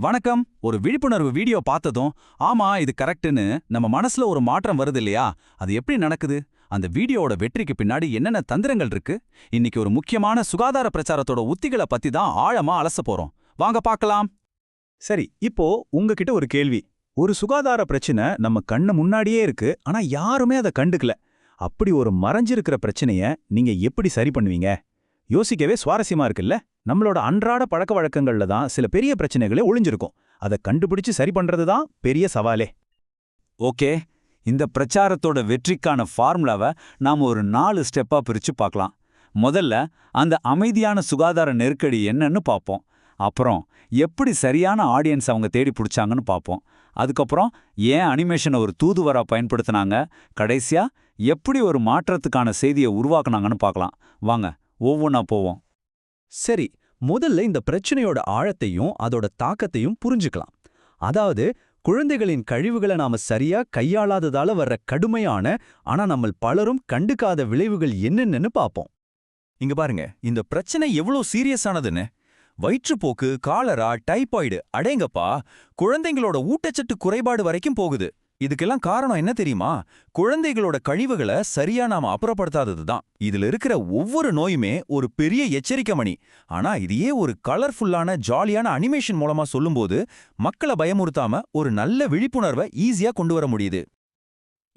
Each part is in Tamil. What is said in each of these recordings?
வணக்கம். ஒரு விழிப்புணர்வு வீடியோ பார்த்ததும் ஆமா இது கரெக்ட்னு நம்ம மனசுல ஒரு மாற்றம் வருது இல்லையா? அது எப்படி நடக்குது? அந்த வீடியோவோட வெற்றிக்கு பின்னாடி என்னென்ன தந்திரங்கள் இருக்கு? இன்னைக்கு ஒரு முக்கியமான சுகாதார பிரச்சாரத்தோட உத்திகளை பத்தி தான் ஆழமா அலச போறோம். வாங்க பார்க்கலாம். சரி, இப்போ உங்ககிட்ட ஒரு கேள்வி. ஒரு சுகாதார பிரச்சனை நம்ம கண்ணு முன்னாடியே இருக்கு, ஆனா யாருமே அதை கண்டுக்கல. அப்படி ஒரு மறைஞ்சிருக்கிற பிரச்சனைய நீங்க எப்படி சரி பண்ணுவீங்க? யோசிக்கவே சுவாரஸ்யமா இருக்குல்ல? நம்மளோட அன்றாட பழக்க வழக்கங்கள்ல தான் சில பெரிய பிரச்சனைகளே ஒளிஞ்சிருக்கும். அதை கண்டுபிடிச்சு சரி பண்றது தான் பெரிய சவாலே. ஓகே, இந்த பிரச்சாரத்தோட வெற்றிக்கான ஃபார்முலாவை நாம ஒரு 4 ஸ்டெப்பா பிரிச்சு பார்க்கலாம். முதல்ல அந்த அமைதியான சுகாதார நெருக்கடி என்னன்னு பார்ப்போம். அப்புறம் எப்படி சரியான ஆடியன்ஸ் அவங்க தேடி பிடிச்சாங்கன்னு பார்ப்போம். அதுக்கப்புறம் ஏன் அனிமேஷனை ஒரு தூதுவரா பயன்படுத்தினாங்க. கடைசியா எப்படி ஒரு மாற்றத்துக்கான செய்தியை உருவாக்குனாங்கன்னு பார்க்கலாம். வாங்க ஒவ்வொன்றா போவோம். சரி, முதல்ல இந்த பிரச்சனையோட ஆழத்தையும் அதோட தாக்கத்தையும் புரிஞ்சுக்கலாம். அதாவது குழந்தைகளின் கழிவுகளை நாம சரியா கையாளாததால வர்ற கடுமையான, ஆனா நம்ம பலரும் கண்டுக்காத விளைவுகள் என்னென்னு பார்ப்போம். இங்க பாருங்க, இந்த பிரச்சனை எவ்வளவு சீரியஸானதுன்னு. வயிற்றுப்போக்கு, காலரா, டைபாய்டு, அடேங்கப்பா, குழந்தைங்களோட ஊட்டச்சத்து குறைபாடு வரைக்கும் போகுது. இதுக்கெல்லாம் காரணம் என்ன தெரியுமா? குழந்தைகளோட கழிவுகளை சரியா நாம அப்புறப்படுத்தாதது தான். இதுல இருக்கிற ஒவ்வொரு நோயுமே ஒரு பெரிய எச்சரிக்கை மணி. ஆனா இதையே ஒரு கலர்ஃபுல்லான ஜாலியான அனிமேஷன் மூலமா சொல்லும்போது மக்களை பயமுறுத்தாம ஒரு நல்ல விழிப்புணர்வை ஈஸியா கொண்டு வர முடியுது.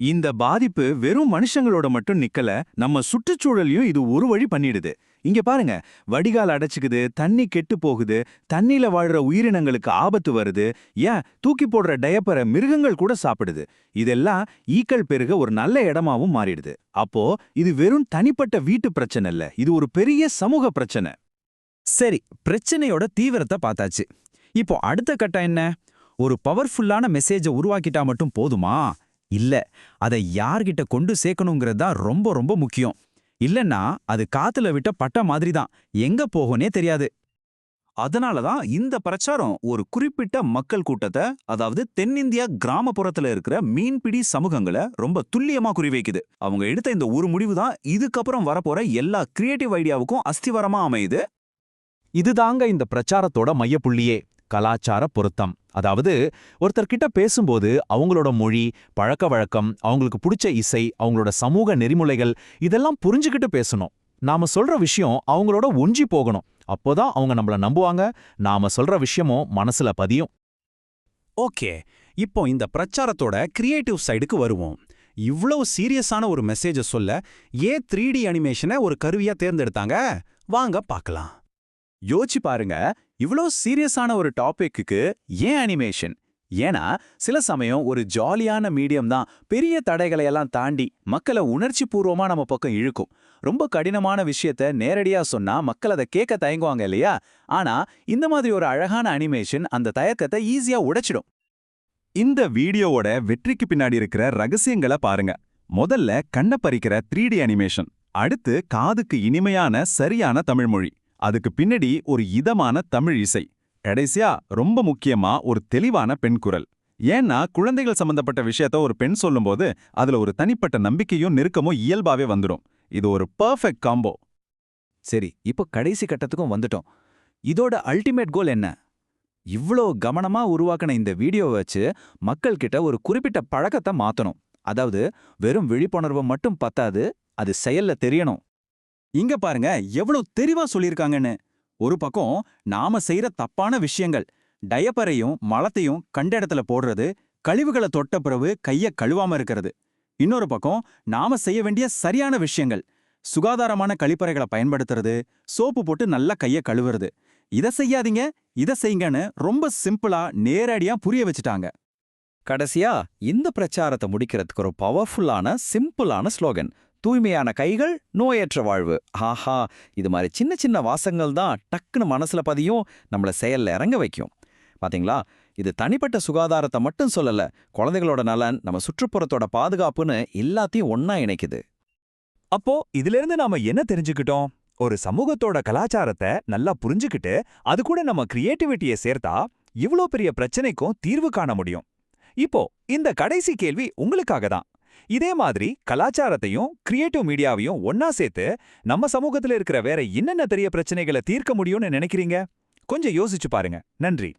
இந்த பாதிப்பு வெறும் மனுஷங்களோட மட்டும் நிக்கல, நம்ம சுற்றுச்சூழலையும் இது ஒரு வழி பண்ணிடுது. இங்க பாருங்க, வடிகால் அடைச்சுக்குது, தண்ணி கெட்டு போகுது, தண்ணியில வாழ்ற உயிரினங்களுக்கு ஆபத்து வருது, ஏன் தூக்கி போடுற டயப்பரை மிருகங்கள் கூட சாப்பிடுது. இதெல்லாம் ஈக்கள் பெருக ஒரு நல்ல இடமாவும் மாறிடுது. அப்போ இது வெறும் தனிப்பட்ட வீட்டு பிரச்சனை இல்ல, இது ஒரு பெரிய சமூக பிரச்சனை. சரி, பிரச்சனையோட தீவிரத்தை பார்த்தாச்சு. இப்போ அடுத்த கட்டம் என்ன? ஒரு பவர்ஃபுல்லான மெசேஜை உருவாக்கிட்டா மட்டும் போதுமா? இல்ல, அதை யார்கிட்ட கொண்டு சேர்க்கணுங்கிறது தான் ரொம்ப ரொம்ப முக்கியம். இல்லன்னா அது காத்துல விட்ட பட்ட மாதிரி தான், எங்க போகும்னே தெரியாது. அதனாலதான் இந்த பிரச்சாரம் ஒரு குறிப்பிட்ட மக்கள் கூட்டத்தை, அதாவது தென்னிந்தியா கிராமப்புறத்துல இருக்கிற மீன்பிடி சமூகங்களை ரொம்ப துல்லியமா குறிவைக்குது. அவங்க எடுத்த இந்த ஒரு முடிவு தான் இதுக்கப்புறம் வரப்போற எல்லா கிரியேட்டிவ் ஐடியாவுக்கும் அஸ்திவாரமா அமையுது. இதுதாங்க இந்த பிரச்சாரத்தோட மையப்புள்ளியே, கலாச்சார பொருத்தம். அதாவது ஒருத்தர்கிட்ட பேசும்போது அவங்களோட மொழி, பழக்க வழக்கம், அவங்களுக்கு பிடிச்ச இசை, அவங்களோட சமூக நெறிமுறைகள் இதெல்லாம் புரிஞ்சுக்கிட்டு பேசணும். நாம சொல்ற விஷயம் அவங்களோட ஒன்றி போகணும். அப்போதான் அவங்க நம்மள நம்புவாங்க, நாம சொல்ற விஷயமும் மனசுல பதியும். ஓகே, இப்போ இந்த பிரச்சாரத்தோட கிரியேட்டிவ் சைடுக்கு வருவோம். இவ்வளவு சீரியஸான ஒரு மெசேஜை சொல்ல ஏன் 3D அனிமேஷனை ஒரு கருவியா தேர்ந்தெடுத்தாங்க? வாங்க பார்க்கலாம். யோசிச்சு பாருங்க, இவ்ளோ சீரியஸான ஒரு டாபிக்கு ஏன் அனிமேஷன்? ஏன்னா சில சமயம் ஒரு ஜாலியான மீடியம் தான் பெரிய தடைகளை எல்லாம் தாண்டி மக்களை உணர்ச்சி பூர்வமா நம்ம பக்கம் இழுக்கும். ரொம்ப கடினமான விஷயத்த நேரடியா சொன்னா மக்கள் அதை கேட்க தயங்குவாங்க இல்லையா? ஆனா இந்த மாதிரி ஒரு அழகான அனிமேஷன் அந்த தயக்கத்தை ஈஸியா உடைச்சிடும். இந்த வீடியோவோட வெற்றிக்கு பின்னாடி இருக்கிற ரகசியங்களை பாருங்க. முதல்ல கண்ணை பறிக்கிற 3D அனிமேஷன், அடுத்து காதுக்கு இனிமையான சரியான தமிழ்மொழி, அதுக்கு பின்னாடி ஒரு இதமான தமிழ் இசை, கடைசியா ரொம்ப முக்கியமா ஒரு தெளிவான பெண் குரல். ஏன்னா குழந்தைகள் சம்பந்தப்பட்ட விஷயத்த ஒரு பெண் சொல்லும்போது அதுல ஒரு தனிப்பட்ட நம்பிக்கையும் நெருக்கமும் இயல்பாவே வந்துடும். இது ஒரு பெர்ஃபெக்ட் காம்போ. சரி, இப்போ கடைசி கட்டத்துக்கும் வந்துட்டோம். இதோட அல்டிமேட் கோல் என்ன? இவ்ளோ கவனமா உருவாக்கின இந்த வீடியோவை வச்சு மக்கள் கிட்ட ஒரு குறிப்பிட்ட பழக்கத்தை மாத்தணும். அதாவது வெறும் விழிப்புணர்வு மட்டும் பத்தாது, அது செயல்ல தெரியணும். இங்க பாருங்க எவ்வளவு தெளிவா சொல்லியிருக்காங்கன்னு. ஒரு பக்கம் நாம செய்யற தப்பான விஷயங்கள், டயப்பரையும் மலத்தையும் கண்ட இடத்துல போடுறது, கழிவுகளை தொட்ட பிறகு கைய கழுவாம இருக்கிறது. இன்னொரு பக்கம் நாம செய்ய வேண்டிய சரியான விஷயங்கள், சுகாதாரமான கழிப்பறைகளை பயன்படுத்துறது, சோப்பு போட்டு நல்லா கைய கழுவுறது. இதை செய்யாதீங்க, இதை செய்யுங்கன்னு ரொம்ப சிம்பிளா நேரடியா புரிய வச்சுட்டாங்க. கடைசியா இந்த பிரச்சாரத்தை முடிக்கிறதுக்கு ஒரு பவர்ஃபுல்லான சிம்பிளான ஸ்லோகன், தூய்மையான கைகள் நோயற்ற வாழ்வு. ஆஹா, இது மாதிரி சின்ன சின்ன வாசங்கள் தான் டக்குன்னு மனசுல பதியும், நம்மள செயல்ல இறங்க வைக்கும். பாத்தீங்களா, இது தனிப்பட்ட சுகாதாரத்தை மட்டும் சொல்லல, குழந்தைகளோட நலன், நம்ம சுற்றுப்புறத்தோட பாதுகாப்புன்னு எல்லாத்தையும் ஒன்னா இணைக்குது. அப்போ இதுல இருந்து நாம என்ன தெரிஞ்சுக்கிட்டோம்? ஒரு சமூகத்தோட கலாச்சாரத்தை நல்லா புரிஞ்சுக்கிட்டு அது கூட நம்ம கிரியேட்டிவிட்டியை சேர்த்தா இவ்ளோ பெரிய பிரச்சனைக்கும் தீர்வு காண முடியும். இப்போ இந்த கடைசி கேள்வி உங்களுக்காக தான். இதே மாதிரி கலாச்சாரத்தையும் கிரியேட்டிவ் மீடியாவையும் ஒன்னா சேர்த்து நம்ம சமூகத்துல இருக்கிற வேற என்னென்ன பெரிய பிரச்சனைகளை தீர்க்க முடியும்னு நினைக்கிறீங்க? கொஞ்சம் யோசிச்சு பாருங்க. நன்றி.